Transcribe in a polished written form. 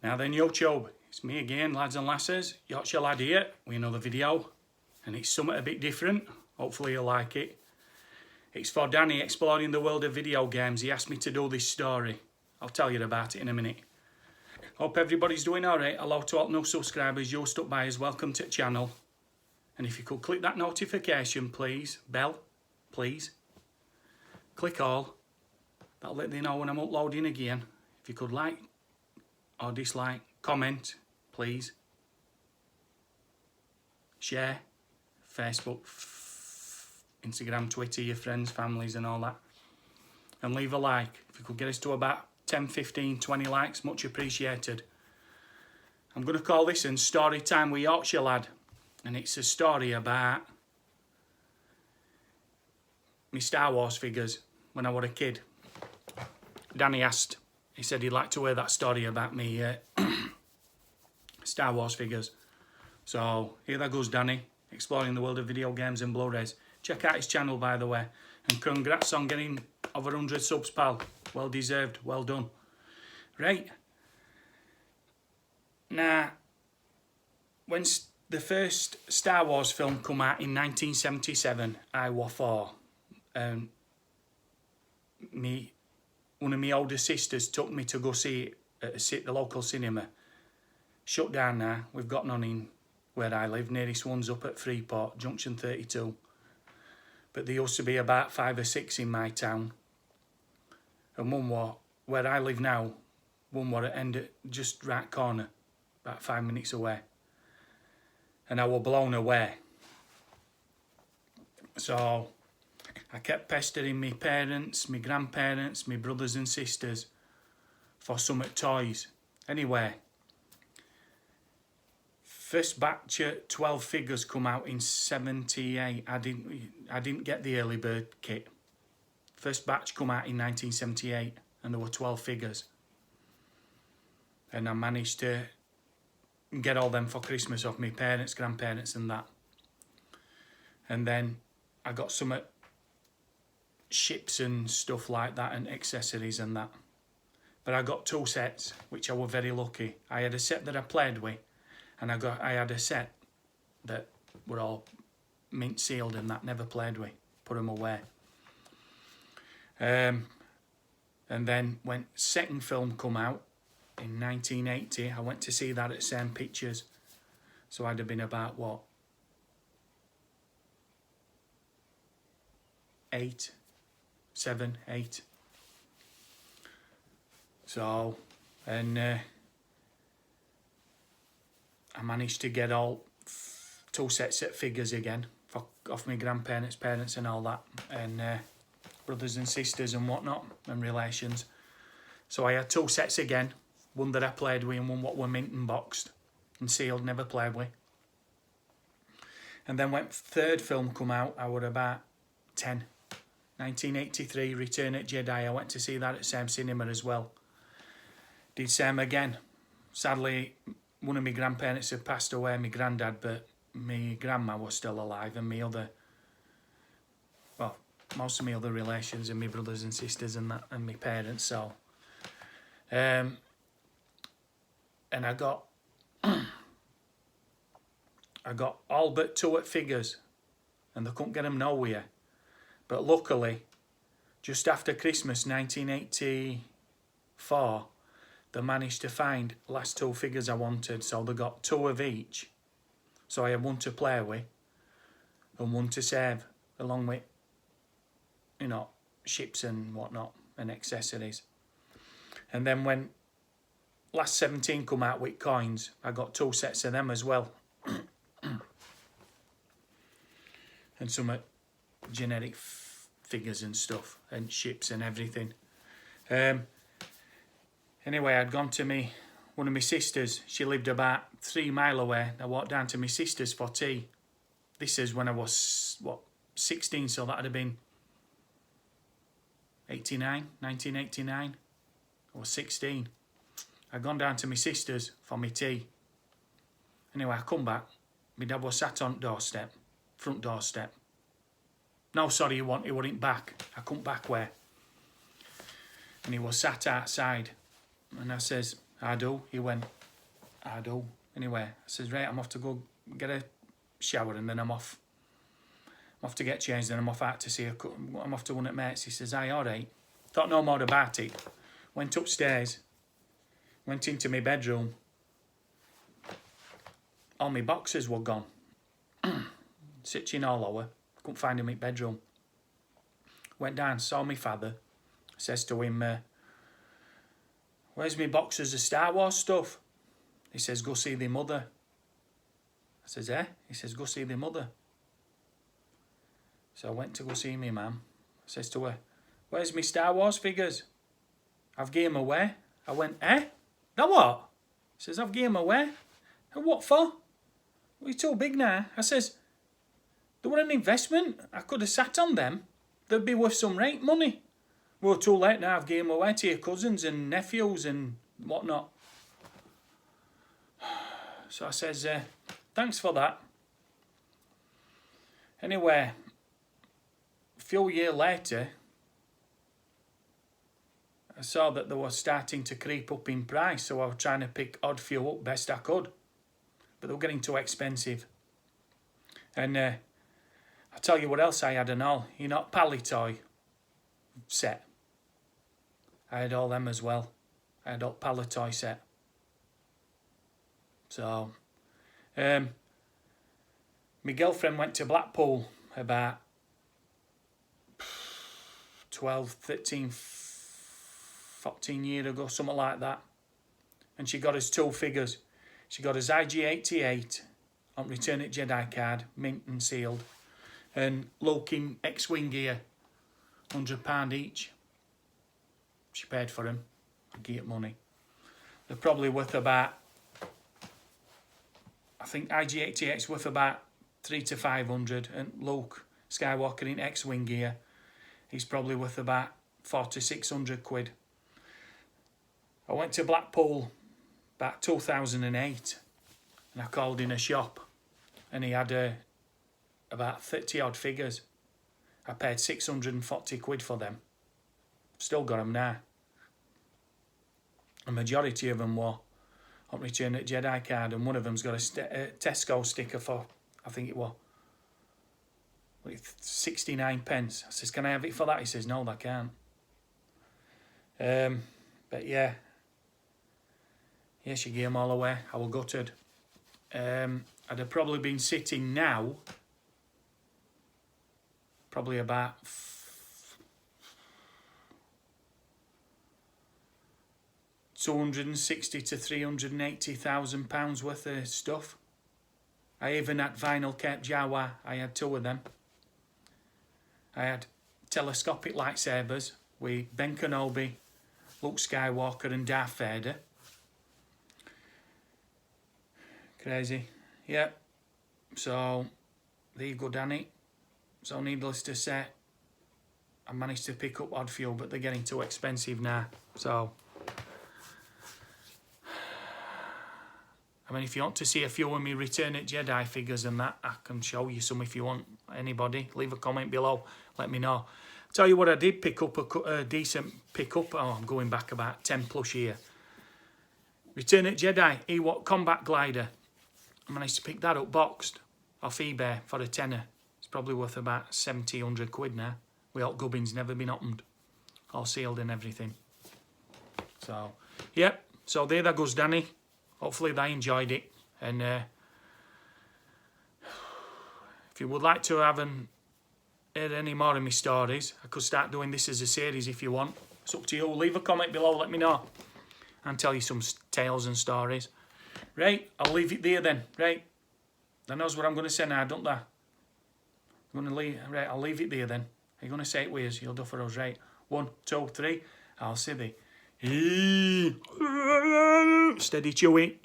Now then, YouTube, it's me again, lads and lasses, Yorkshire lad here with another video, and it's something a bit different. Hopefully you'll like it. It's for Danny exploring the world of video games. He asked me to do this story. I'll tell you about it in a minute. Hope everybody's doing alright. Hello to all new subscribers, you stuck by us, welcome to the channel. And if you could click that notification, please, bell, please. Click all. That'll let me know when I'm uploading again. If you could like or dislike, comment, please. Share, Facebook, Instagram, Twitter, your friends, families and all that. And leave a like. If you could get us to about 10, 15, 20 likes, much appreciated. I'm going to call this in Story Time with Yorkshire Lad. And it's a story about my Star Wars figures when I was a kid. Danny asked, he said he'd like to hear that story about me Star Wars figures. So here that goes Danny, exploring the world of video games and Blu-rays. Check out his channel, by the way. And congrats on getting over 100 subs, pal. Well deserved, well done. Right. Now, when the first Star Wars film come out in 1977, I was 4. One of my older sisters took me to go see it at the local cinema. Shut down now. We've got none in where I live. Nearest one's up at Freeport, Junction 32. But there used to be about 5 or 6 in my town. And one was, where I live now, one was at end just right corner, about 5 minutes away. And I was blown away. So I kept pestering my parents, my grandparents, my brothers and sisters for some toys. Anyway, first batch of 12 figures come out in 78. I didn't get the early bird kit. First batch come out in 1978 and there were 12 figures. And I managed to get all them for Christmas off my parents, grandparents and that. And then I got some ships and stuff like that and accessories and that. But I got 2 sets, which I was very lucky. I had a set that I played with, and I had a set that were all mint sealed and that, never played with, put them away. And then when second film come out in 1980, I went to see that at St. Pictures. So I'd have been about what, 8, 7, 8. So, and I managed to get all 2 sets of figures again off my grandparents, parents and all that, and brothers and sisters and whatnot, and relations. So I had 2 sets again, one that I played with and one what were mint and boxed and sealed, never played with. And then when third film come out, I was about 10. 1983, Return of Jedi. I went to see that at same cinema as well. Did same again. Sadly, one of my grandparents had passed away, my granddad, but my grandma was still alive, and most of my other relations and my brothers and sisters and that, and my parents. So, and I got all but 2 at figures, and they couldn't get them nowhere. But luckily, just after Christmas 1984, they managed to find last 2 figures I wanted. So they got 2 of each. So I had 1 to play with and 1 to save, along with, you know, ships and whatnot and accessories. And then when last 17 come out with coins, I got 2 sets of them as well. And some generic figures and stuff and ships and everything. Anyway, I'd gone to one of my sisters. She lived about 3 miles away. I walked down to my sister's for tea. This is when I was, 16, so that would have been 1989. I was 16. I'd gone down to my sister's for my tea. Anyway, I come back. My dad was sat on doorstep, front doorstep. No, sorry, he wasn't back. I couldn't back where. And he was sat outside. And I says, I do. He went, I do. Anyway, I says, right, I'm off to go get a shower and then I'm off. I'm off to get changed and I'm off out to see I'm off to one at mates. He says, aye, all right. Thought no more about it. Went upstairs. Went into my bedroom. All my boxes were gone. Sitching all over. Couldn't find him in my bedroom. Went down, saw my father. Says to him, where's my boxes of Star Wars stuff? He says, go see the mother. I says, eh? He says, go see the mother. So I went to go see my mum. I says to her, where's my Star Wars figures? I've gave them away. I went, eh? Now what? He says, I've gave them away. And what for? Well, you're too big now. I says, they were an investment. I could have sat on them. They'd be worth some rate money. Well, too late now. I've given them away to your cousins and nephews and whatnot. So I says, thanks for that. Anyway, a few years later, I saw that they were starting to creep up in price, so I was trying to pick odd few up best I could. But they were getting too expensive. And I'll tell you what else I had and all. You know, Palitoy set. I had all them as well. I had all Palitoy set. So, my girlfriend went to Blackpool about 12, 13, 14 years ago, something like that. And she got us 2 figures. She got us IG-88 on Return of Jedi card, mint and sealed. And Luke in X-Wing gear, £100 each. She paid for them. I get money. They're probably worth about, I think IG-88's worth about 300 to 500, and Luke Skywalker in X-Wing gear, he's probably worth about 400 to 600 quid. I went to Blackpool about 2008, and I called in a shop, and he had about 30 odd figures. I paid 640 quid for them. Still got them now. A majority of them were on Return of Jedi card, and one of them's got a Tesco sticker for, I think it was, 69 pence. I says, can I have it for that? He says, no, I can't. But yeah, she gave them all away. I was gutted. I'd have probably been sitting now, probably about £260,000 to £380,000 worth of stuff. I even had vinyl Cape Jawa. I had 2 of them. I had telescopic lightsabers with Ben Kenobi, Luke Skywalker and Darth Vader. Crazy. Yep. So, there you go, Danny. So, needless to say, I managed to pick up odd few, but they're getting too expensive now. So, I mean, if you want to see a few of me Return of Jedi figures and that, I can show you some if you want. Anybody, leave a comment below. Let me know. Tell you what, I did pick up a decent pickup. Oh, I'm going back about 10 plus years. Return of Jedi Ewok Combat Glider. I managed to pick that up boxed off eBay for a tenner. It's probably worth about 70, 100 quid now. With all gubbins, never been opened. All sealed and everything. So, yep. So there that goes, Danny. Hopefully they enjoyed it. And if you would like to have hear any more of my stories, I could start doing this as a series if you want. It's up to you. Leave a comment below, let me know. And tell you some tales and stories. Right, I'll leave it there then. Right, that knows what I'm going to say now, don't they? I'm going to leave. Right, I'll leave it there then. Are you going to say it with us? You'll do for us, right? 1, 2, 3. I'll say the steady chewy.